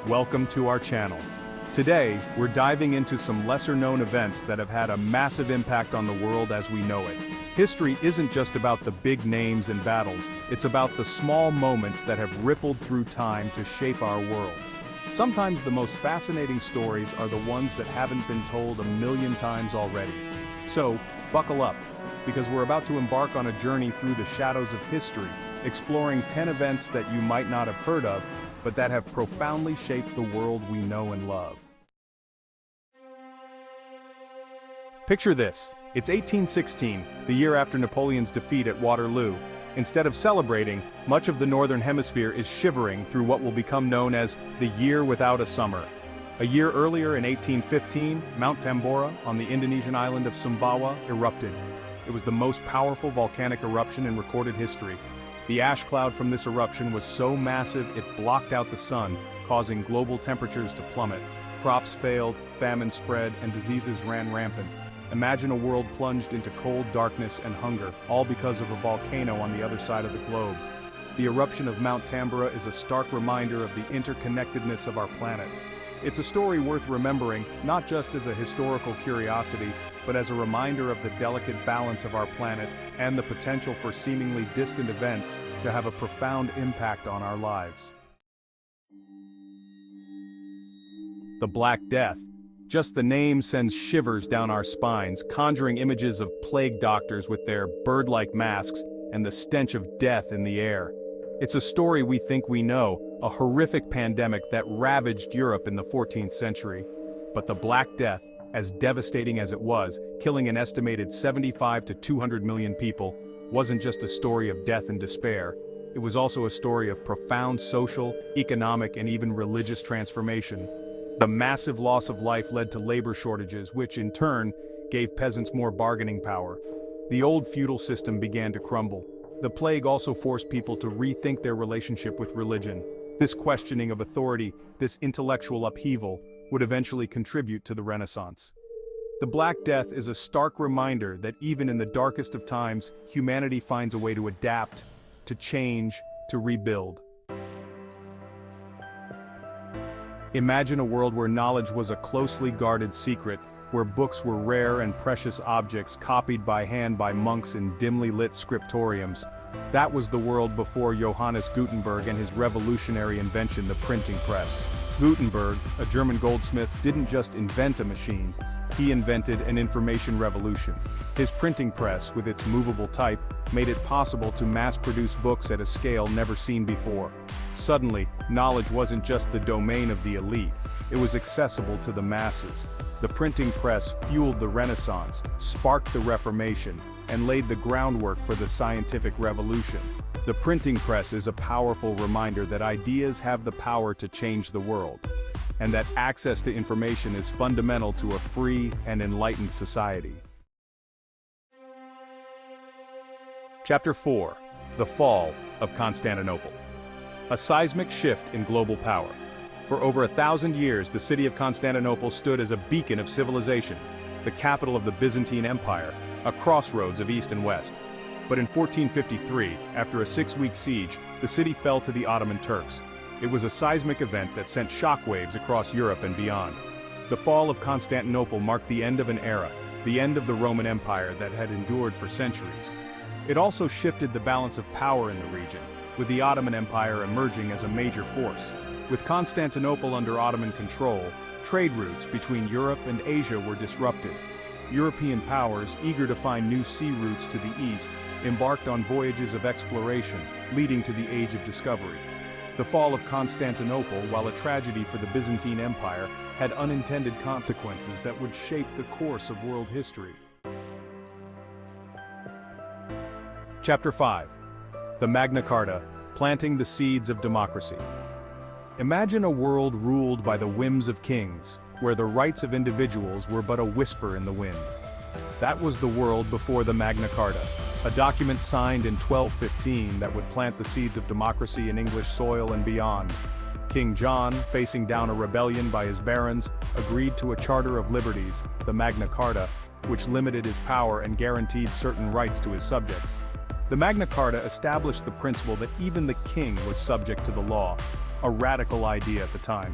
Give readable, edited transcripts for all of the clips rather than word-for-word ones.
Welcome to our channel. Today, we're diving into some lesser-known events that have had a massive impact on the world as we know it. History isn't just about the big names and battles, it's about the small moments that have rippled through time to shape our world. Sometimes the most fascinating stories are the ones that haven't been told a million times already. So, buckle up, because we're about to embark on a journey through the shadows of history, exploring 10 events that you might not have heard of, but that have profoundly shaped the world we know and love. Picture this. It's 1816, the year after Napoleon's defeat at Waterloo. Instead of celebrating, much of the Northern Hemisphere is shivering through what will become known as the Year Without a Summer. A year earlier in 1815, Mount Tambora, on the Indonesian island of Sumbawa, erupted. It was the most powerful volcanic eruption in recorded history. The ash cloud from this eruption was so massive it blocked out the sun, causing global temperatures to plummet. Crops failed, famine spread, and diseases ran rampant. Imagine a world plunged into cold darkness and hunger, all because of a volcano on the other side of the globe. The eruption of Mount Tambora is a stark reminder of the interconnectedness of our planet. It's a story worth remembering, not just as a historical curiosity, but as a reminder of the delicate balance of our planet and the potential for seemingly distant events to have a profound impact on our lives. The Black Death. Just the name sends shivers down our spines, conjuring images of plague doctors with their bird-like masks and the stench of death in the air. It's a story we think we know, a horrific pandemic that ravaged Europe in the 14th century. But the Black Death, as devastating as it was, killing an estimated 75 to 200 million people, wasn't just a story of death and despair. It was also a story of profound social, economic, and even religious transformation. The massive loss of life led to labor shortages, which in turn gave peasants more bargaining power. The old feudal system began to crumble. The plague also forced people to rethink their relationship with religion. This questioning of authority, this intellectual upheaval, would eventually contribute to the Renaissance. The Black Death is a stark reminder that even in the darkest of times, humanity finds a way to adapt, to change, to rebuild. Imagine a world where knowledge was a closely guarded secret, where books were rare and precious objects copied by hand by monks in dimly lit scriptoriums. That was the world before Johannes Gutenberg and his revolutionary invention, the printing press. Gutenberg, a German goldsmith, didn't just invent a machine, he invented an information revolution. His printing press, with its movable type, made it possible to mass-produce books at a scale never seen before. Suddenly, knowledge wasn't just the domain of the elite, it was accessible to the masses. The printing press fueled the Renaissance, sparked the Reformation, and laid the groundwork for the scientific revolution. The printing press is a powerful reminder that ideas have the power to change the world, and that access to information is fundamental to a free and enlightened society. Chapter 4. The Fall of Constantinople. A seismic shift in global power. For over 1,000 years, the city of Constantinople stood as a beacon of civilization, the capital of the Byzantine Empire, a crossroads of East and West. But in 1453, after a 6-week siege, the city fell to the Ottoman Turks. It was a seismic event that sent shockwaves across Europe and beyond. The fall of Constantinople marked the end of an era, the end of the Roman Empire that had endured for centuries. It also shifted the balance of power in the region, with the Ottoman Empire emerging as a major force. With Constantinople under Ottoman control, trade routes between Europe and Asia were disrupted. European powers, eager to find new sea routes to the east, embarked on voyages of exploration, leading to the Age of Discovery. The fall of Constantinople, while a tragedy for the Byzantine Empire, had unintended consequences that would shape the course of world history. Chapter 5. The Magna Carta, Planting the Seeds of Democracy. Imagine a world ruled by the whims of kings, where the rights of individuals were but a whisper in the wind. That was the world before the Magna Carta, a document signed in 1215 that would plant the seeds of democracy in English soil and beyond. King John, facing down a rebellion by his barons, agreed to a Charter of Liberties, the Magna Carta, which limited his power and guaranteed certain rights to his subjects. The Magna Carta established the principle that even the king was subject to the law, a radical idea at the time.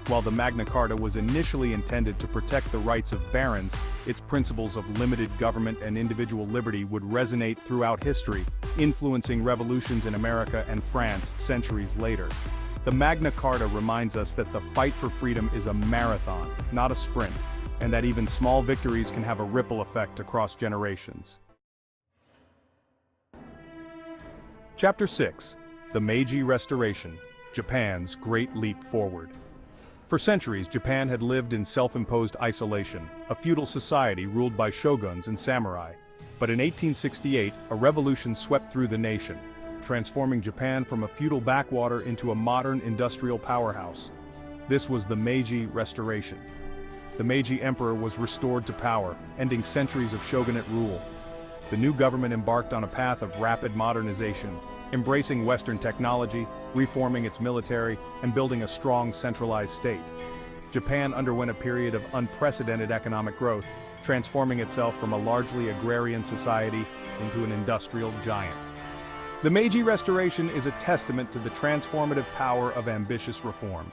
While the Magna Carta was initially intended to protect the rights of barons, its principles of limited government and individual liberty would resonate throughout history, influencing revolutions in America and France centuries later. The Magna Carta reminds us that the fight for freedom is a marathon, not a sprint, and that even small victories can have a ripple effect across generations. Chapter 6. The Meiji Restoration, Japan's Great Leap Forward. For centuries, Japan had lived in self-imposed isolation, a feudal society ruled by shoguns and samurai. But in 1868, a revolution swept through the nation, transforming Japan from a feudal backwater into a modern industrial powerhouse. This was the Meiji Restoration. The Meiji Emperor was restored to power, ending centuries of shogunate rule. The new government embarked on a path of rapid modernization, embracing Western technology, reforming its military, and building a strong centralized state. Japan underwent a period of unprecedented economic growth, transforming itself from a largely agrarian society into an industrial giant. The Meiji Restoration is a testament to the transformative power of ambitious reform.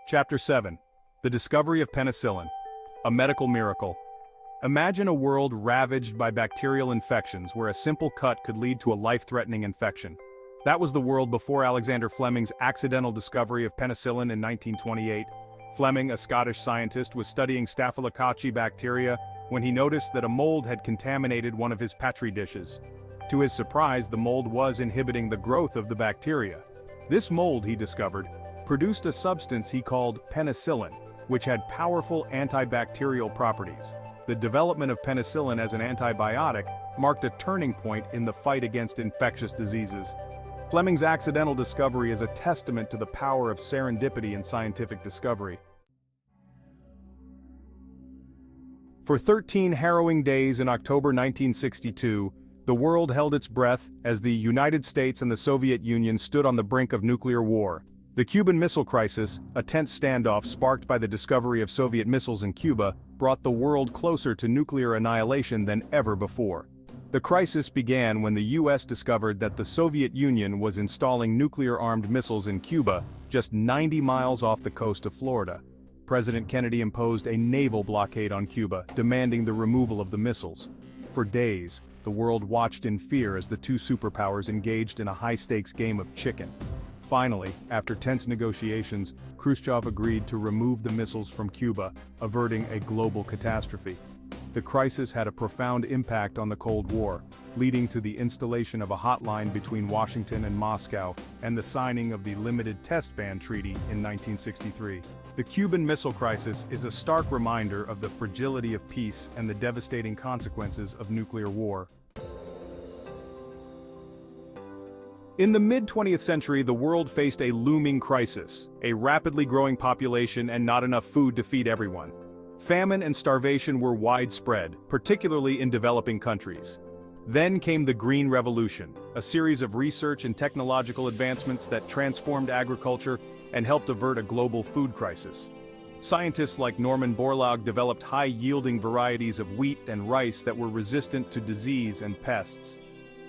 Chapter 7. The Discovery of Penicillin, a Medical Miracle. Imagine a world ravaged by bacterial infections where a simple cut could lead to a life-threatening infection. That was the world before Alexander Fleming's accidental discovery of penicillin in 1928. Fleming, a Scottish scientist, was studying Staphylococci bacteria when he noticed that a mold had contaminated one of his petri dishes. To his surprise, the mold was inhibiting the growth of the bacteria. This mold, he discovered, produced a substance he called penicillin, which had powerful antibacterial properties. The development of penicillin as an antibiotic marked a turning point in the fight against infectious diseases. Fleming's accidental discovery is a testament to the power of serendipity in scientific discovery. For 13 harrowing days in October 1962, the world held its breath as the United States and the Soviet Union stood on the brink of nuclear war. The Cuban Missile Crisis, a tense standoff sparked by the discovery of Soviet missiles in Cuba, brought the world closer to nuclear annihilation than ever before. The crisis began when the US discovered that the Soviet Union was installing nuclear-armed missiles in Cuba, just 90 miles off the coast of Florida. President Kennedy imposed a naval blockade on Cuba, demanding the removal of the missiles. For days, the world watched in fear as the two superpowers engaged in a high-stakes game of chicken. Finally, after tense negotiations, Khrushchev agreed to remove the missiles from Cuba, averting a global catastrophe. The crisis had a profound impact on the Cold War, leading to the installation of a hotline between Washington and Moscow and the signing of the Limited Test Ban Treaty in 1963. The Cuban Missile Crisis is a stark reminder of the fragility of peace and the devastating consequences of nuclear war. In the mid-20th century, the world faced a looming crisis, a rapidly growing population and not enough food to feed everyone. Famine and starvation were widespread, particularly in developing countries. Then came the Green Revolution, a series of research and technological advancements that transformed agriculture and helped avert a global food crisis. Scientists like Norman Borlaug developed high-yielding varieties of wheat and rice that were resistant to disease and pests.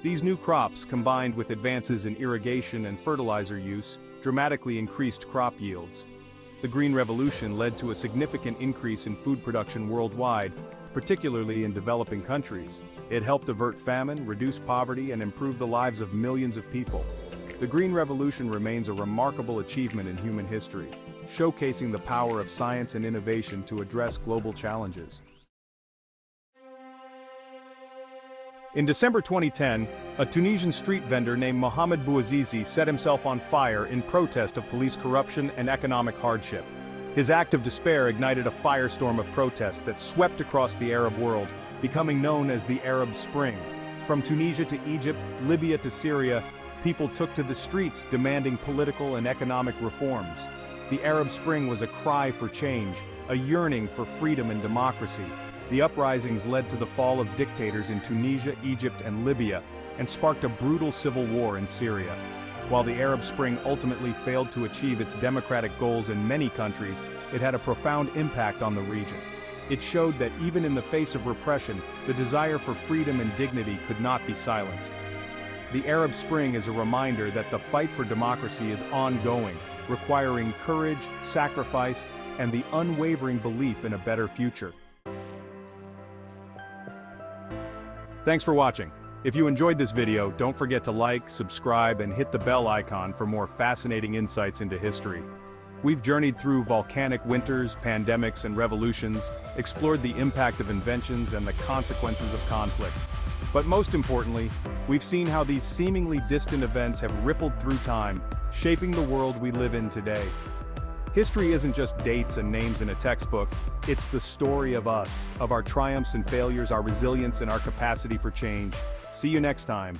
These new crops, combined with advances in irrigation and fertilizer use, dramatically increased crop yields. The Green Revolution led to a significant increase in food production worldwide, particularly in developing countries. It helped avert famine, reduce poverty, and improve the lives of millions of people. The Green Revolution remains a remarkable achievement in human history, showcasing the power of science and innovation to address global challenges. In December 2010, a Tunisian street vendor named Mohamed Bouazizi set himself on fire in protest of police corruption and economic hardship. His act of despair ignited a firestorm of protests that swept across the Arab world, becoming known as the Arab Spring. From Tunisia to Egypt, Libya to Syria, people took to the streets demanding political and economic reforms. The Arab Spring was a cry for change, a yearning for freedom and democracy. The uprisings led to the fall of dictators in Tunisia, Egypt, and Libya, and sparked a brutal civil war in Syria. While the Arab Spring ultimately failed to achieve its democratic goals in many countries, it had a profound impact on the region. It showed that even in the face of repression, the desire for freedom and dignity could not be silenced. The Arab Spring is a reminder that the fight for democracy is ongoing, requiring courage, sacrifice, and the unwavering belief in a better future. Thanks for watching. If you enjoyed this video, don't forget to like, subscribe, and hit the bell icon for more fascinating insights into history. We've journeyed through volcanic winters, pandemics, and revolutions, explored the impact of inventions and the consequences of conflict. But most importantly, we've seen how these seemingly distant events have rippled through time, shaping the world we live in today. History isn't just dates and names in a textbook, it's the story of us, of our triumphs and failures, our resilience, and our capacity for change. See you next time.